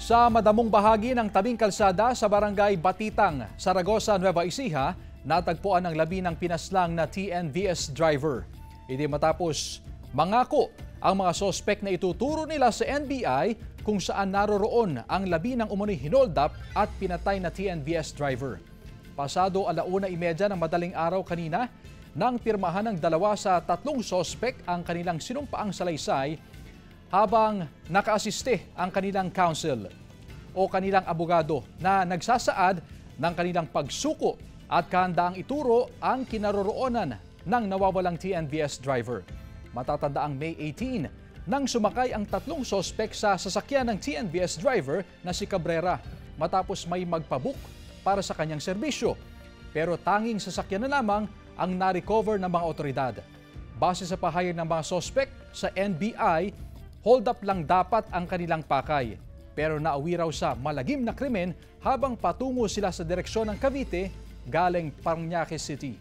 Sa madamong bahagi ng tabing kalsada sa barangay Batitang, Saragossa, Nueva Ecija, natagpuan ang labi ng pinaslang na TNVS driver. Hindi matapos mangako ang mga sospek na ituturo nila sa NBI kung saan naroroon ang labi ng umano'y hinoldap at pinatay na TNVS driver. Pasado 1:30 ng madaling araw kanina, nang pirmahan ng 2 sa 3 sospek ang kanilang sinumpaang salaysay habang nakaasiste ang kanilang counsel o kanilang abogado na nagsasaad ng kanilang pagsuko at kahandaang ituro ang kinaroroonan ng nawawalang TNVS driver. Matatanda ang May 18 nang sumakay ang 3 sospek sa sasakyan ng TNVS driver na si Cabrera matapos may magpabook para sa kanyang serbisyo. Pero tanging sasakyan na lamang ang na-recover ng mga otoridad. Base sa pahayag ng mga sospek sa NBI, hold up lang dapat ang kanilang pakay. Pero nauwi raw sa malagim na krimen habang patungo sila sa direksyon ng Cavite galing Paranaque City.